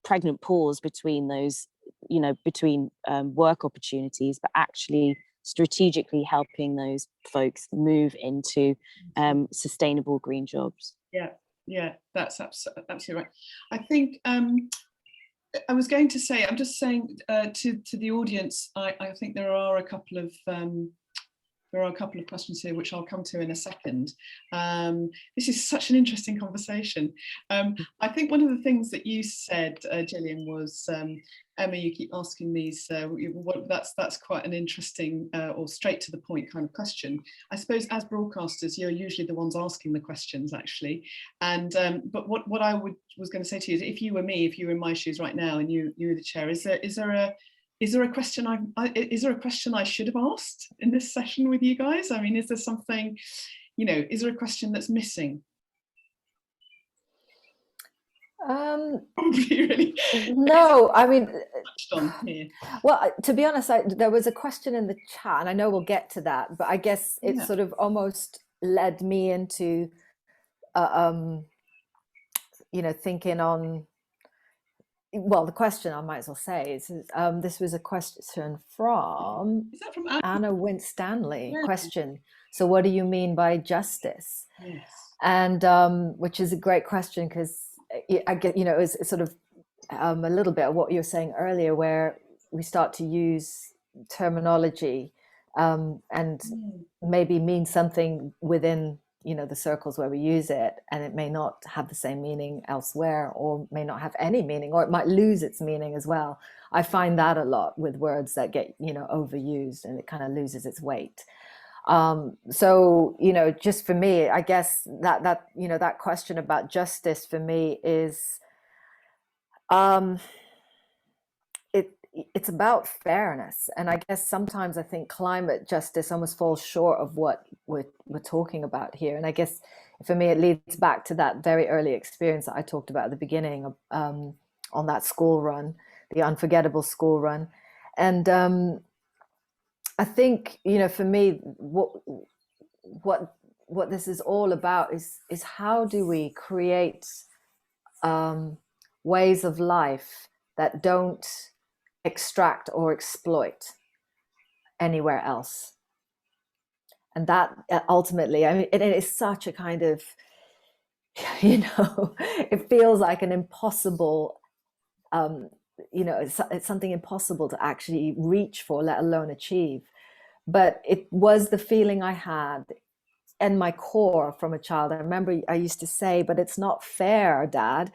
Speaker 4: pregnant pause between those, you know, between work opportunities, but actually strategically helping those folks move into sustainable green jobs.
Speaker 3: Yeah, that's absolutely right. I think I was going to say, I'm just saying to the audience, I think there are a couple of questions here which I'll come to in a second. This is such an interesting conversation. I think one of the things that you said, Gillian, was Emma, you keep asking these. That's quite an interesting or straight to the point kind of question. I suppose as broadcasters, you're usually the ones asking the questions, actually. And but what I was going to say to you is, if you were me, if you were in my shoes right now, and you were the chair, is there a question I should have asked in this session with you guys? I mean, is there something, you know, is there a question that's missing? Really?
Speaker 5: No, I mean,
Speaker 3: here.
Speaker 5: well, to be honest, there was a question in the chat, and I know we'll get to that, but I guess it sort of almost led me into, you know, thinking on, well, the question I might as well say is, this was a question from,
Speaker 3: Is that from
Speaker 5: Anna Winstanley? Question. So what do you mean by justice?
Speaker 3: Yes.
Speaker 5: And which is a great question, because I get, you know, it's sort of a little bit of what you were saying earlier, where we start to use terminology and maybe mean something within, you know, the circles where we use it, and it may not have the same meaning elsewhere, or may not have any meaning, or it might lose its meaning as well. I find that a lot with words that get, you know, overused, and it kind of loses its weight. So, you know, just for me, I guess that you know, that question about justice for me is, it's about fairness. And I guess sometimes I think climate justice almost falls short of what we're talking about here. And I guess for me, it leads back to that very early experience that I talked about at the beginning, on that school run, the unforgettable school run. And I think, you know, for me, what this is all about is how do we create ways of life that don't extract or exploit anywhere else. And that ultimately, I mean, it is such a kind of, you know, it feels like an impossible, you know, it's something impossible to actually reach for, let alone achieve. But it was the feeling I had in my core from a child. I remember I used to say, but it's not fair, Dad.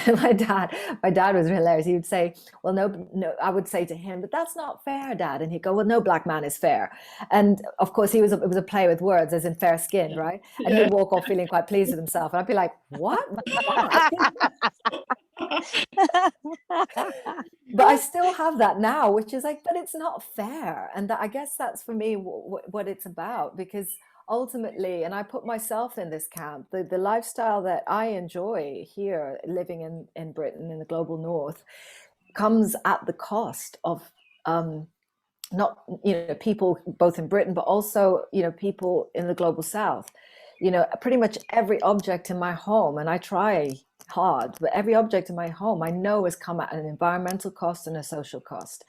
Speaker 5: And my dad was hilarious. He would say, well, no, I would say to him, but that's not fair, Dad. And he'd go, well, no black man is fair. And of course, it was a play with words, as in fair skinned, right? And he'd walk off feeling quite pleased with himself. And I'd be like, what? But I still have that now, which is like, but it's not fair. And that, I guess that's for me what it's about, because ultimately, and I put myself in this camp, the lifestyle that I enjoy here, living in Britain, in the global north, comes at the cost of not, you know, people both in Britain, but also, you know, people in the global south. You know, pretty much every object in my home, and I try hard, but every object in my home I know has come at an environmental cost and a social cost.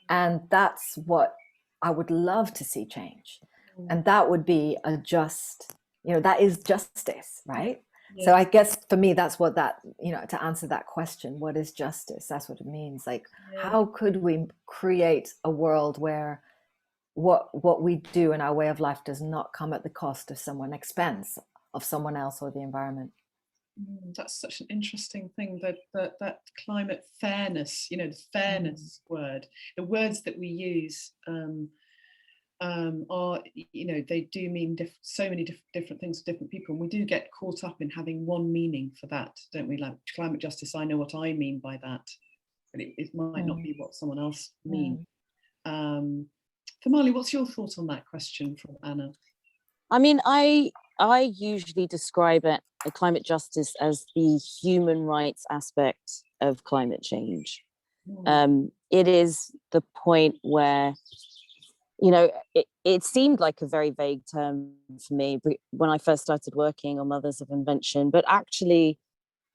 Speaker 5: And that's what I would love to see change. And that would be a just, you know, that is justice, right? Yeah. So I guess for me, that's what that, you know, to answer that question, what is justice? That's what it means. Like, how could we create a world where what we do in our way of life does not come at the cost of someone, expense of someone else or the environment?
Speaker 3: That's such an interesting thing, that climate fairness, you know, the fairness word, the words that we use are, you know, they do mean so many different things to different people, and we do get caught up in having one meaning for that, don't we? Like climate justice, I know what I mean by that, but it might not be what someone else mean. Famali, what's your thought on that question from Anna?
Speaker 4: I mean, I usually describe climate justice as the human rights aspect of climate change. It is the point where, you know, it seemed like a very vague term for me when I first started working on Mothers of Invention, but actually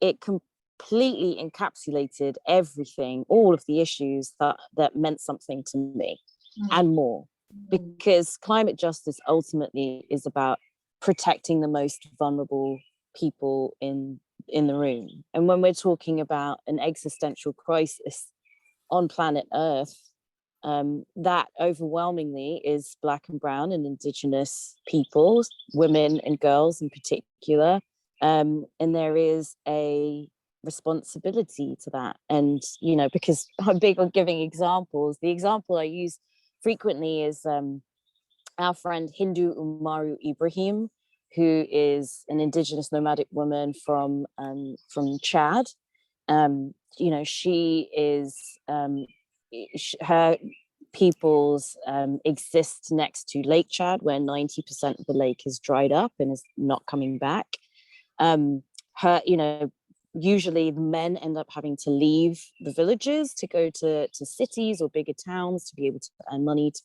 Speaker 4: it completely encapsulated everything, all of the issues that meant something to me and more, because climate justice ultimately is about protecting the most vulnerable people in the room. And when we're talking about an existential crisis on planet Earth, that overwhelmingly is Black and brown and Indigenous peoples, women and girls in particular. And there is a responsibility to that. And, you know, because I'm big on giving examples, the example I use frequently is our friend Hindu Umaru Ibrahim, who is an Indigenous nomadic woman from Chad. You know, she is her peoples exist next to Lake Chad, where 90% of the lake is dried up and is not coming back. You know, usually the men end up having to leave the villages to go to cities or bigger towns to be able to earn money to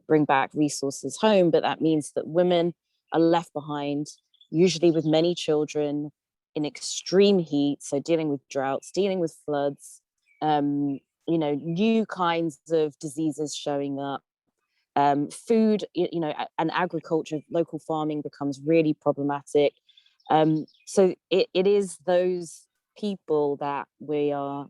Speaker 4: bring back resources home. But that means that women are left behind, usually with many children, in extreme heat, so dealing with droughts, dealing with floods, you know, new kinds of diseases showing up, food, you know, and agriculture, local farming becomes really problematic. So it is those people that we're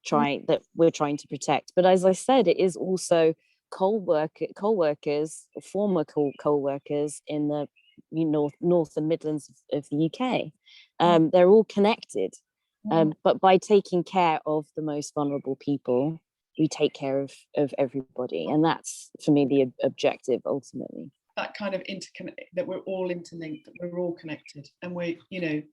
Speaker 4: trying to protect. But as I said, it is also coal workers, former coal workers in the north and Midlands of the UK. They're all connected. But by taking care of the most vulnerable people, we take care of everybody. And that's, for me, the objective ultimately.
Speaker 3: That kind of that we're all interlinked, that we're all connected, and we need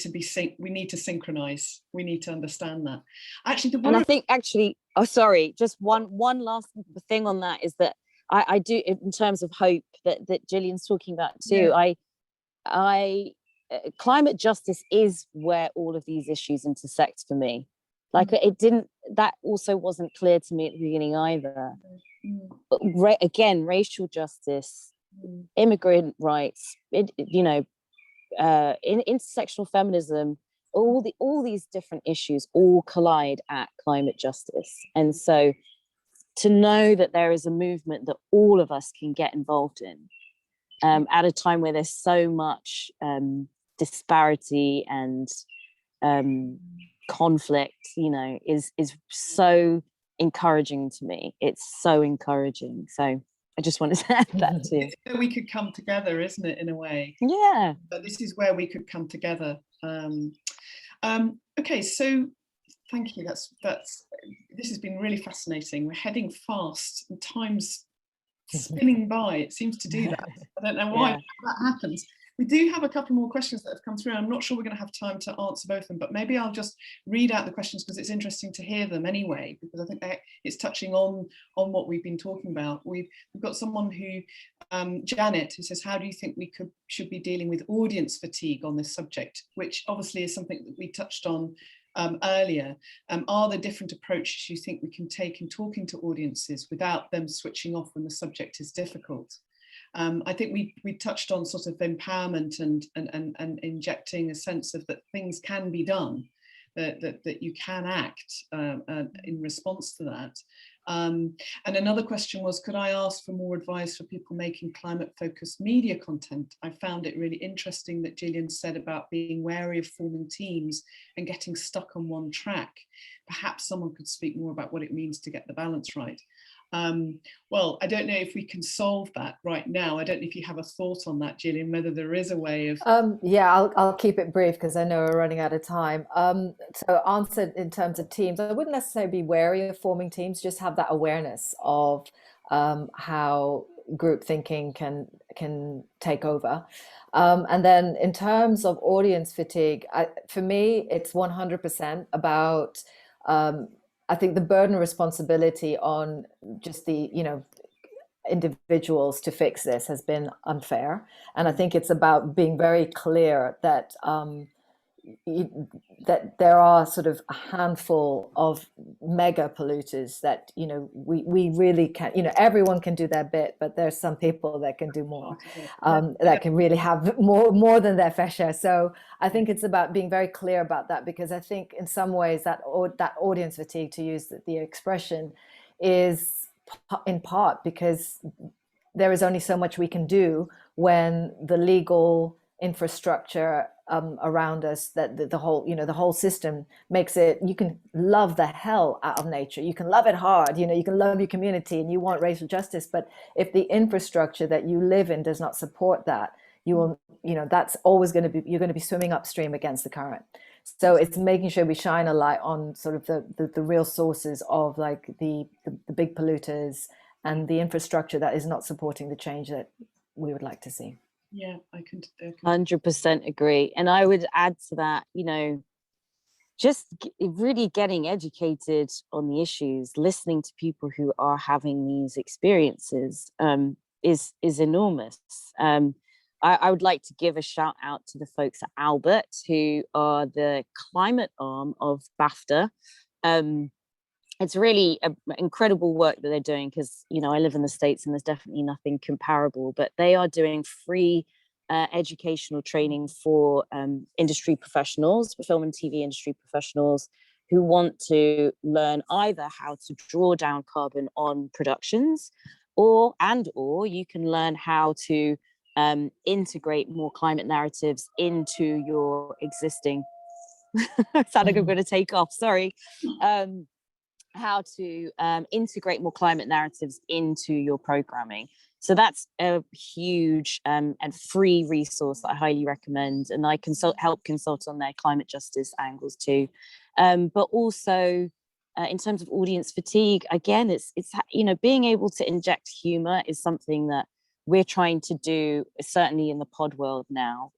Speaker 3: to synchronize. We need to understand that. Actually,
Speaker 4: and I think just one last thing on that is that I do, in terms of hope that Gillian's talking about too. Yeah. Climate justice is where all of these issues intersect for me. Like it didn't, that also wasn't clear to me at the beginning either. But again, racial justice, immigrant rights, intersectional feminism, all these different issues all collide at climate justice. And so to know that there is a movement that all of us can get involved in at a time where there's so much disparity and conflict, is so encouraging to me. It's so encouraging. So I just wanted to add that too.
Speaker 3: It's where we could come together, isn't it, in a way?
Speaker 4: Yeah.
Speaker 3: But this is where we could come together. Okay, so thank you. This has been really fascinating. We're heading fast and time's spinning by. It seems to do that. I don't know why that happens. We do have a couple more questions that have come through. I'm not sure we're going to have time to answer both of them, but maybe I'll just read out the questions because it's interesting to hear them anyway, because I think it's touching on what we've been talking about. We've got someone who, Janet, who says, how do you think we should be dealing with audience fatigue on this subject, which obviously is something that we touched on earlier. Are there different approaches you think we can take in talking to audiences without them switching off when the subject is difficult? I think we touched on sort of empowerment and injecting a sense of that things can be done, that you can act in response to that. And another question was, could I ask for more advice for people making climate-focused media content? I found it really interesting that Gillian said about being wary of forming teams and getting stuck on one track. Perhaps someone could speak more about what it means to get the balance right. Well, I don't know if we can solve that right now. I don't know if you have a thought on that, Gillian, whether there is a way of...
Speaker 5: Yeah, I'll keep it brief because I know we're running out of time. So answered in terms of teams, I wouldn't necessarily be wary of forming teams, just have that awareness of how group thinking can take over. And then in terms of audience fatigue, for me, it's 100% about I think the burden and responsibility on just the, individuals to fix this has been unfair. And I think it's about being very clear that that there are sort of a handful of mega polluters that, we really can, everyone can do their bit, but there's some people that can do more, that can really have more than their fair share. So I think it's about being very clear about that, because I think in some ways that audience fatigue, to use the expression, is in part because there is only so much we can do when the legal infrastructure around us, that the whole system makes it, you can love the hell out of nature, you can love it hard, you can love your community and you want racial justice, but if the infrastructure that you live in does not support that, you will, that's always going to be, you're going to be swimming upstream against the current. So it's making sure we shine a light on sort of the real sources of like the big polluters and the infrastructure that is not supporting the change that we would like to see.
Speaker 3: Yeah, I can
Speaker 4: 100% agree. And I would add to that, just really getting educated on the issues, listening to people who are having these experiences is enormous. I would like to give a shout out to the folks at Albert, who are the climate arm of BAFTA. It's really incredible work that they're doing, because, I live in the States and there's definitely nothing comparable, but they are doing free educational training for industry professionals, film and TV industry professionals who want to learn either how to draw down carbon on productions, or you can learn how to integrate more climate narratives into your existing I sound like I'm going to take off, sorry. How to integrate more climate narratives into your programming. So that's a huge and free resource that I highly recommend, and I help consult on their climate justice angles too. But also in terms of audience fatigue, again, it's being able to inject humor is something that we're trying to do, certainly in the pod world now.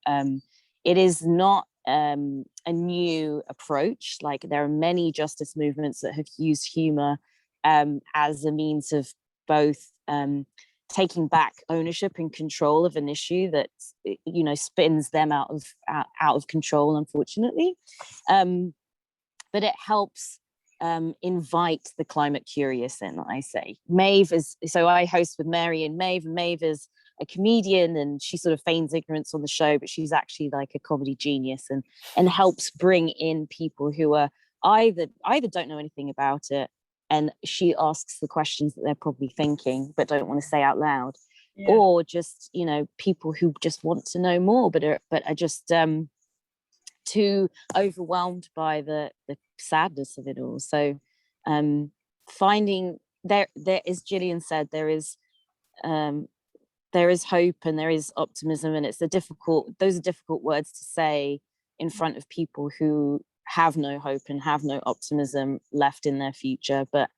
Speaker 4: It is not a new approach. Like, there are many justice movements that have used humor as a means of both taking back ownership and control of an issue that spins them out of control, unfortunately. But it helps invite the climate curious in, I say. Maeve is, so I host with Mary and Maeve is a comedian, and she sort of feigns ignorance on the show, but she's actually like a comedy genius and helps bring in people who are either don't know anything about it, and she asks the questions that they're probably thinking but don't want to say out loud, or just, you know, people who just want to know more but are just too overwhelmed by the sadness of it all. So finding there, as Gillian said, there is hope and there is optimism, and those are difficult words to say in front of people who have no hope and have no optimism left in their future. But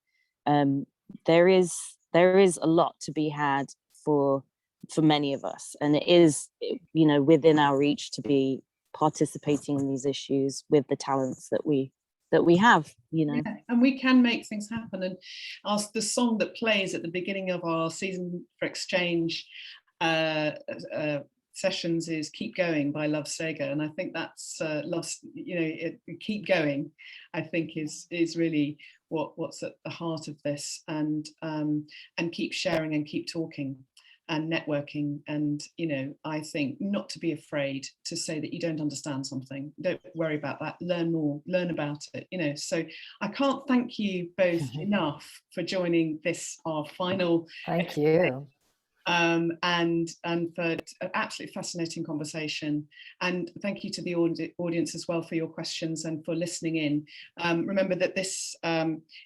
Speaker 4: there is a lot to be had for many of us, and it is, you know, within our reach to be participating in these issues with the talents that we have, you know.
Speaker 3: Yeah, and we can make things happen. And the song that plays at the beginning of our Season for Exchange sessions is Keep Going by Love Sega, and I think that's keep going, I think is really what's at the heart of this, and keep sharing and keep talking and networking. And, you know, I think not to be afraid to say that you don't understand something. Don't worry about that. Learn more, learn about it, you know. So I can't thank you both enough for joining this, our final.
Speaker 5: Thank you.
Speaker 3: And for an absolutely fascinating conversation, and thank you to the audience as well for your questions and for listening in. Remember that this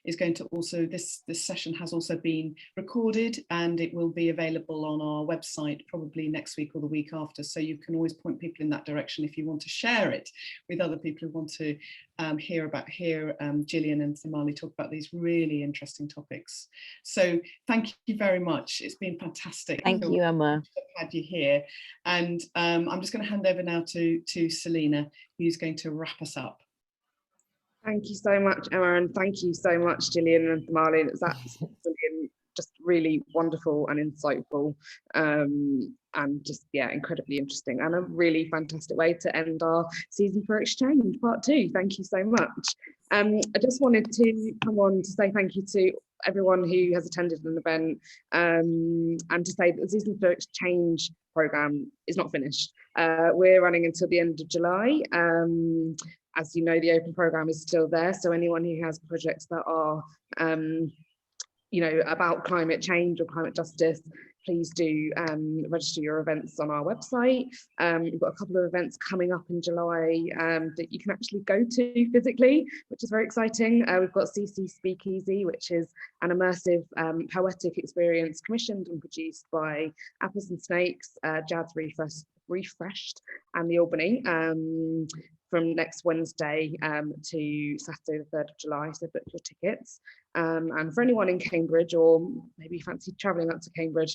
Speaker 3: is going to also, this session has also been recorded, and it will be available on our website probably next week or the week after, so you can always point people in that direction if you want to share it with other people who want to hear Gillian and Somali talk about these really interesting topics. So thank you very much. It's been fantastic.
Speaker 4: Thank you, Emma.
Speaker 3: I've had you here, and I'm just going to hand over now to Selena, who's going to wrap us up.
Speaker 2: Thank you so much, Emma, and thank you so much, Gillian and Somali. It's absolutely just really wonderful and insightful, and just, yeah, incredibly interesting, and a really fantastic way to end our Season for Exchange Part 2. Thank you so much. I just wanted to come on to say thank you to everyone who has attended an event, and to say that the Season for Exchange programme is not finished. We're running until the end of July. As you know, the open programme is still there, so anyone who has projects that are you know, about climate change or climate justice, please do register your events on our website. We've got a couple of events coming up in July that you can actually go to physically, which is very exciting. We've got CC Speakeasy, which is an immersive poetic experience commissioned and produced by Apples and Snakes, Jazz Refreshed and the Albany, from next Wednesday to Saturday the 3rd of July, so book your tickets. And for anyone in Cambridge, or maybe fancy travelling up to Cambridge,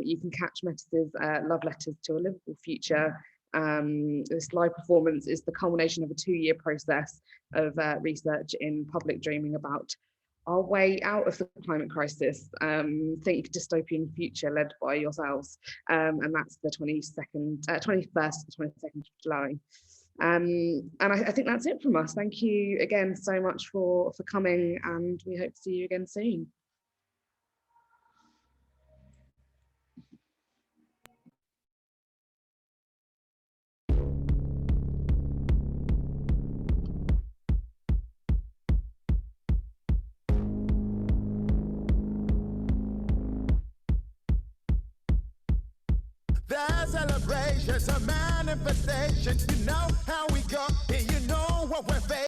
Speaker 2: you can catch Metis's Love Letters to a Liverpool Future. This live performance is the culmination of a 2-year process of research in public dreaming about our way out of the climate crisis. Think dystopian future led by yourselves, and that's the 21st to the 22nd of July. And I think that's it from us. Thank you again so much for coming, and we hope to see you again soon.
Speaker 1: The celebration's a manifestation. You know how we go, and you know what we're facing.